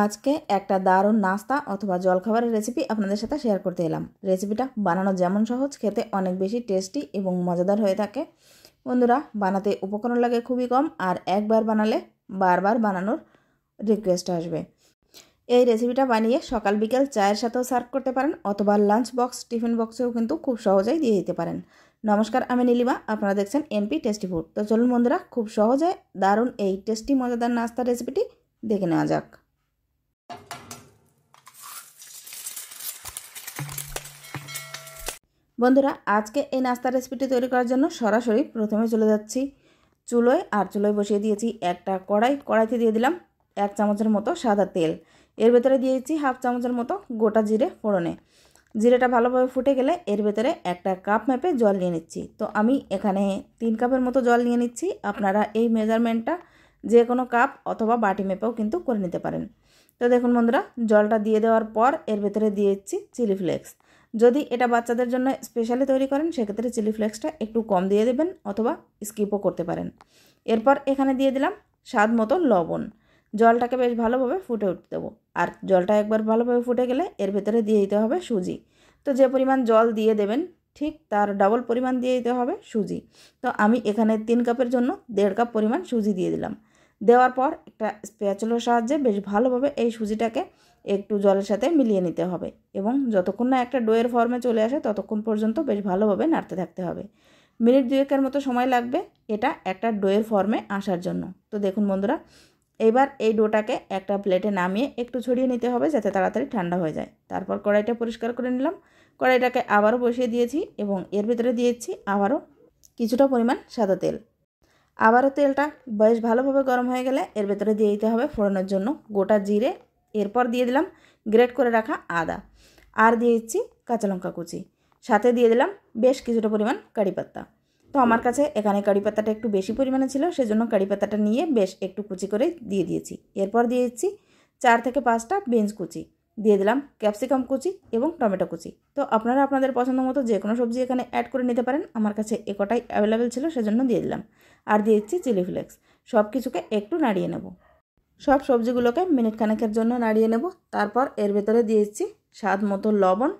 আজকে একটা দারুণ নাস্তা অথবা জলখাবারের রেসিপি আপনাদের সাথে শেয়ার করতে এলাম। রেসিপিটা বানানো যেমন সহজ, খেতে অনেক বেশি টেস্টি এবং মজাদার হয়ে থাকে। বন্ধুরা, বানাতে উপকরণ লাগে খুবই কম, আর একবার বানালে বারবার বানানোর রিকোয়েস্ট আসবে। এই রেসিপিটা বানিয়ে সকাল বিকেল চায়ের সাথেও সার্ভ করতে পারেন, অথবা লাঞ্চ বক্স, টিফিন বক্সেও কিন্তু খুব সহজেই দিয়ে দিতে পারেন। নমস্কার, আমি নীলিমা, আপনারা দেখছেন এনপি টেস্টি ফুড। তো চলুন বন্ধুরা, খুব সহজে দারুণ এই টেস্টি মজাদার নাস্তার রেসিপিটি দেখে নেওয়া যাক। বন্ধুরা, আজকে এই নাস্তার রেসিপিটি তৈরি করার জন্য সরাসরি প্রথমে চলে যাচ্ছি চুলোয়। আর চুলোয় বসিয়ে দিয়েছি একটা কড়াইতে দিয়ে দিলাম 1 চামচের মতো সাদা তেল। এর ভেতরে দিয়েছি হাফ চামচের মতো গোটা জিরে ফোড়নে। জিরেটা ভালোভাবে ফুটে গেলে এর ভেতরে একটা কাপ মেপে জল নিয়ে নিচ্ছি। তো আমি এখানে 3 কাপের মতো জল নিয়ে নিচ্ছি। আপনারা এই মেজারমেন্টটা যে কোনো কাপ অথবা বাটি মেপেও কিন্তু করে নিতে পারেন। তো দেখুন বন্ধুরা, জলটা দিয়ে দেওয়ার পর এর ভেতরে দিয়েছি চিলি ফ্লেক্স। যদি এটা বাচ্চাদের জন্য স্পেশালি তৈরি করেন সেক্ষেত্রে চিলি ফ্লেক্সটা একটু কম দিয়ে দেবেন, অথবা স্কিপও করতে পারেন। এরপর এখানে দিয়ে দিলাম স্বাদ মতো লবণ। জলটাকে বেশ ভালোভাবে ফুটে উঠতে দেবো। আর জলটা একবার ভালোভাবে ফুটে গেলে এর ভেতরে দিয়ে দিতে হবে সুজি। তো যে পরিমাণ জল দিয়ে দেবেন ঠিক তার ডাবল পরিমাণ দিয়ে দিতে হবে সুজি। তো আমি এখানে 3 কাপের জন্য 1.5 কাপ পরিমাণ সুজি দিয়ে দিলাম। দেওয়ার পর একটা স্প্যাচুলার সাহায্যে বেশ ভালোভাবে এই সুজিটাকে একটু জলের সাথে মিলিয়ে নিতে হবে, এবং যতক্ষণ না একটা ডোয়ের ফর্মে চলে আসে ততক্ষণ পর্যন্ত বেশ ভালোভাবে নাড়তে থাকতে হবে। মিনিট 2-এর মতো সময় লাগবে এটা একটা ডোয়ের ফর্মে আসার জন্য। তো দেখুন বন্ধুরা, এবার এই ডোটাকে একটা প্লেটে নামিয়ে একটু ছড়িয়ে নিতে হবে যাতে তাড়াতাড়ি ঠান্ডা হয়ে যায়। তারপর কড়াইটা পরিষ্কার করে নিলাম। কড়াইটাকে আবারও বসিয়ে দিয়েছি এবং এর ভিতরে দিয়েছি আবারও কিছুটা পরিমাণ সাদা তেল। আবারও তেলটা বেশ ভালোভাবে গরম হয়ে গেলে এর ভেতরে দিয়ে দিতে হবে ফোড়নের জন্য গোটা জিরে। এরপর দিয়ে দিলাম গ্রেট করে রাখা আদা, আর দিয়ে দিচ্ছি কাঁচা লঙ্কা কুচি। সাথে দিয়ে দিলাম বেশ কিছুটা পরিমাণ কারি পাতা। তো আমার কাছে এখানে কারি পাতাটা একটু বেশি পরিমাণে ছিল, সেজন্য কারি পাতাটা নিয়ে বেশ একটু কুচি করে দিয়ে দিয়েছি। এরপর দিয়ে দিচ্ছি 4 থেকে 5টা বিনস কুচি, দিয়ে দিলাম ক্যাপসিকাম কুচি এবং টমেটো কুচি। তো আপনারা আপনাদের পছন্দ মতো যে কোনো সবজি এখানে অ্যাড করে নিতে পারেন। আমার কাছে কটাই অ্যাভেলেবেল ছিল সেজন্য দিয়ে দিলাম। আর দিয়ে দিচ্ছি চিলি ফ্লেক্স। সব কিছুকে একটু নাড়িয়ে নেব। সব সবজিগুলোকে মিনিট খানেকের জন্য নাড়িয়ে নেব। তারপর এর ভেতরে দিয়ে দিচ্ছি স্বাদ মতো লবণ,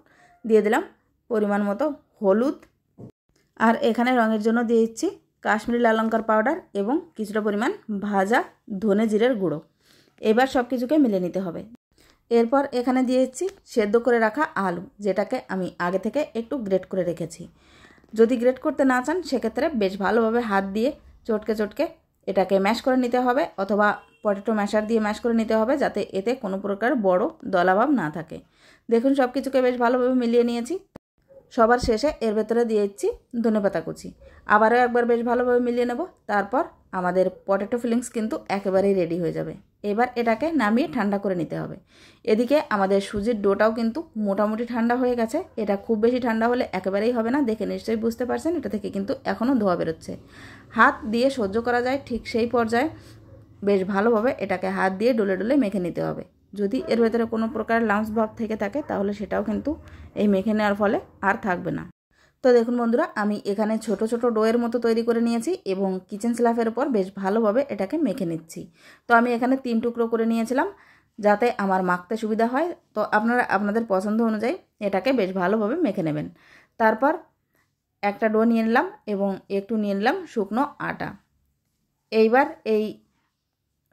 দিয়ে দিলাম পরিমাণ মতো হলুদ, আর এখানে রঙের জন্য দিয়ে দিচ্ছি কাশ্মীরি লাল লঙ্কার পাউডার এবং কিছুটা পরিমাণ ভাজা ধনে জিরের গুঁড়ো। এবার সব কিছুকে মিলে নিতে হবে। এরপর এখানে দিয়ে দিচ্ছি সেদ্ধ করে রাখা আলু, যেটাকে আমি আগে থেকে একটু গ্রেট করে রেখেছি। যদি গ্রেট করতে না চান সেক্ষেত্রে বেশ ভালোভাবে হাত দিয়ে চটকে এটাকে ম্যাশ করে নিতে হবে, অথবা পটেটো ম্যাশার দিয়ে ম্যাশ করে নিতে হবে, যাতে এতে কোনো প্রকার বড় দলাভাব না থাকে। দেখুন সব কিছুকে বেশ ভালোভাবে মিলিয়ে নিয়েছি। সবার শেষে এর ভেতরে দিয়ে দিচ্ছি ধনেপাতা কুচি। আবারও একবার বেশ ভালোভাবে মিলিয়ে নেব। তারপর আমাদের পটেটো ফিলিংস কিন্তু একেবারেই রেডি হয়ে যাবে। এবার এটাকে নামিয়ে ঠান্ডা করে নিতে হবে। এদিকে আমাদের সুজির ডোটাও কিন্তু মোটামুটি ঠান্ডা হয়ে গেছে। এটা খুব বেশি ঠান্ডা হলে একেবারেই হবে না, দেখে নিশ্চয়ই বুঝতে পারছেন এটা থেকে কিন্তু এখনও ধোয়া বেরোচ্ছে। হাত দিয়ে সহ্য করা যায় ঠিক সেই পর্যায়ে বেশ ভালোভাবে এটাকে হাত দিয়ে ডলে ডলে মেখে নিতে হবে। যদি এর ভেতরে কোনো প্রকার লাম্পস ভাব থেকে থাকে তাহলে সেটাও কিন্তু এই মেখে নেওয়ার ফলে আর থাকবে না। তো দেখুন বন্ধুরা, আমি এখানে ছোট ছোট ডোয়ের মতো তৈরি করে নিয়েছি এবং কিচেন স্ল্যাবের উপর বেশ ভালোভাবে এটাকে মেখে নিচ্ছি। তো আমি এখানে 3 টুকরো করে নিয়েছিলাম যাতে আমার মাখতে সুবিধা হয়। তো আপনারা আপনাদের পছন্দ অনুযায়ী এটাকে বেশ ভালোভাবে মেখে নেবেন। তারপর একটা ডো নিয়ে নিলাম এবং একটু নিয়ে নিলাম শুকনো আটা। এইবার এই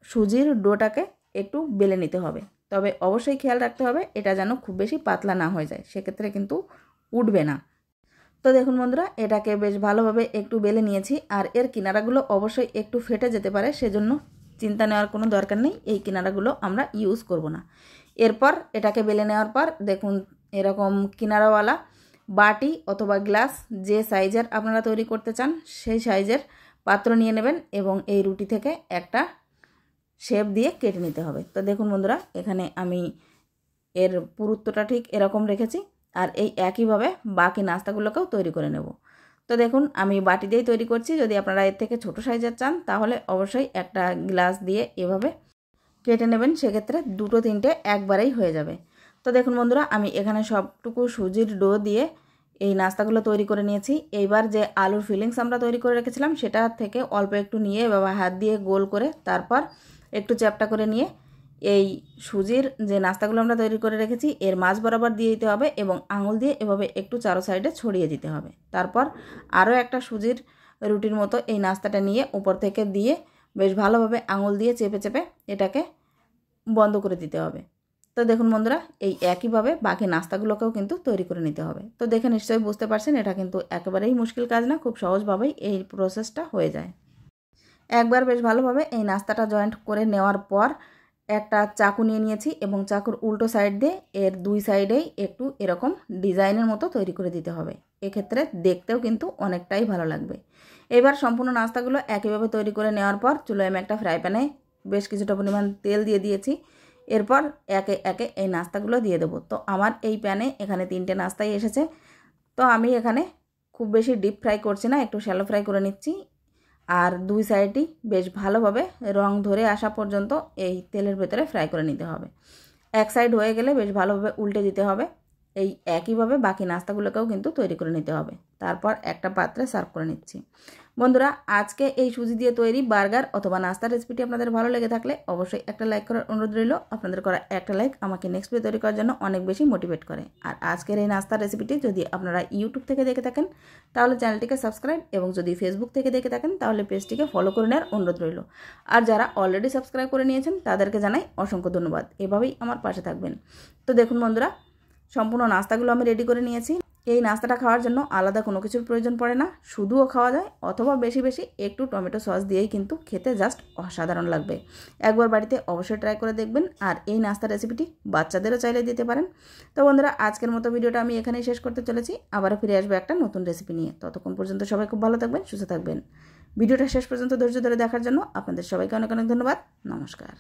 সুজির ডোটাকে একটু বেলে নিতে হবে, তবে অবশ্যই খেয়াল রাখতে হবে এটা যেন খুব বেশি পাতলা না হয়ে যায়, সেক্ষেত্রে কিন্তু উঠবে না। তো দেখুন বন্ধুরা, এটাকে বেশ ভালোভাবে একটু বেলে নিয়েছি। আর এর কিনারাগুলো অবশ্যই একটু ফেটে যেতে পারে, সেজন্য চিন্তা নেওয়ার কোনো দরকার নেই, এই কিনারাগুলো আমরা ইউজ করব না। এরপর এটাকে বেলে নেওয়ার পর দেখুন এরকম কিনারাওয়ালা বাটি অথবা গ্লাস, যে সাইজের আপনারা তৈরি করতে চান সেই সাইজের পাত্র নিয়ে নেবেন এবং এই রুটি থেকে একটা শেপ দিয়ে কেটে নিতে হবে। তো দেখুন বন্ধুরা, এখানে আমি এর পুরুত্বটা ঠিক এরকম রেখেছি, আর এই একইভাবে বাকি নাস্তাগুলোকেও তৈরি করে নেব। তো দেখুন আমি বাটি দিয়েই তৈরি করছি। যদি আপনারা এর থেকে ছোট সাইজের চান তাহলে অবশ্যই একটা গ্লাস দিয়ে এভাবে কেটে নেবেন, সেক্ষেত্রে 2-3টে একবারেই হয়ে যাবে। তো দেখুন বন্ধুরা, আমি এখানে সবটুকু সুজির ডো দিয়ে এই নাস্তাগুলো তৈরি করে নিয়েছি। এইবার যে আলুর ফিলিংস আমরা তৈরি করে রেখেছিলাম সেটা থেকে অল্প একটু নিয়ে এভাবে হাত দিয়ে গোল করে তারপর একটু চ্যাপটা করে নিয়ে এই সুজির যে নাস্তাগুলো আমরা তৈরি করে রেখেছি এর মাঝ বরাবর দিয়ে দিতে হবে এবং আঙুল দিয়ে এভাবে একটু চারো সাইডে ছড়িয়ে দিতে হবে। তারপর আরও একটা সুজির রুটির মতো এই নাস্তাটা নিয়ে উপর থেকে দিয়ে বেশ ভালোভাবে আঙুল দিয়ে চেপে চেপে এটাকে বন্ধ করে দিতে হবে। তো দেখুন বন্ধুরা, এই একইভাবে বাকি নাস্তাগুলোকেও কিন্তু তৈরি করে নিতে হবে। তো দেখে নিশ্চয়ই বুঝতে পারছেন এটা কিন্তু একেবারেই মুশকিল কাজ না, খুব সহজভাবেই এই প্রসেসটা হয়ে যায়। একবার বেশ ভালোভাবে এই নাস্তাটা জয়েন্ট করে নেওয়ার পর একটা চাকু নিয়ে নিয়েছি এবং চাকুর উল্টো সাইড দিয়ে এর দুই সাইডেই একটু এরকম ডিজাইনের মতো তৈরি করে দিতে হবে। এক্ষেত্রে দেখতেও কিন্তু অনেকটাই ভালো লাগবে। এবার সম্পূর্ণ নাস্তাগুলো একইভাবে তৈরি করে নেওয়ার পর চুলোয় আমি একটা ফ্রাই প্যানে বেশ কিছুটা পরিমাণ তেল দিয়ে দিয়েছি। এরপর একে একে এই নাস্তাগুলো দিয়ে দেবো। তো আমার এই প্যানে এখানে 3টে নাস্তাই এসেছে। তো আমি এখানে খুব বেশি ডিপ ফ্রাই করছি না, একটু শ্যালো ফ্রাই করে নিচ্ছি। আর দুই সাইডই বেশ ভালোভাবে রং ধরে আসা পর্যন্ত এই তেলের ভেতরে ফ্রাই করে নিতে হবে। এক সাইড হয়ে গেলে বেশ ভালোভাবে উল্টে দিতে হবে। এই একইভাবে বাকি নাস্তাগুলোকেও কিন্তু তৈরি করে নিতে হবে। তারপর একটা পাত্রে সার্ভ করে নিচ্ছি। বন্ধুরা, আজকে এই সুজি দিয়ে তৈরি বার্গার অথবা নাস্তার রেসিপিটি আপনাদের ভালো লেগে থাকলে অবশ্যই একটা লাইক করার অনুরোধ রইল। আপনাদের করা একটা লাইক আমাকে নেক্সট ভিডিও তৈরি করার জন্য অনেক বেশি মোটিভেট করে। আর আজকের এই নাস্তার রেসিপিটি যদি আপনারা ইউটিউব থেকে দেখে থাকেন তাহলে চ্যানেলটিকে সাবস্ক্রাইব এবং যদি ফেসবুক থেকে দেখে থাকেন তাহলে পেজটিকে ফলো করে নেওয়ার অনুরোধ রইল। আর যারা অলরেডি সাবস্ক্রাইব করে নিয়েছেন তাদেরকে জানাই অসংখ্য ধন্যবাদ। এভাবেই আমার পাশে থাকবেন। তো দেখুন বন্ধুরা, সম্পূর্ণ নাস্তাগুলো আমি রেডি করে নিয়েছি। এই নাস্তাটা খাওয়ার জন্য আলাদা কোনো কিছুর প্রয়োজন পড়ে না, শুধুও খাওয়া যায় অথবা বেশি বেশি একটু টমেটো সস দিয়েই কিন্তু খেতে জাস্ট অসাধারণ লাগবে। একবার বাড়িতে অবশ্যই ট্রাই করে দেখবেন। আর এই নাস্তার রেসিপিটি বাচ্চাদেরও চাইলে দিতে পারেন। তো বন্ধুরা, আজকের মতো ভিডিওটা আমি এখানেই শেষ করতে চলেছি। আবারও ফিরে আসবো একটা নতুন রেসিপি নিয়ে। ততক্ষণ পর্যন্ত সবাই খুব ভালো থাকবেন, সুস্থ থাকবেন। ভিডিওটা শেষ পর্যন্ত ধৈর্য ধরে দেখার জন্য আপনাদের সবাইকে অনেক অনেক ধন্যবাদ। নমস্কার।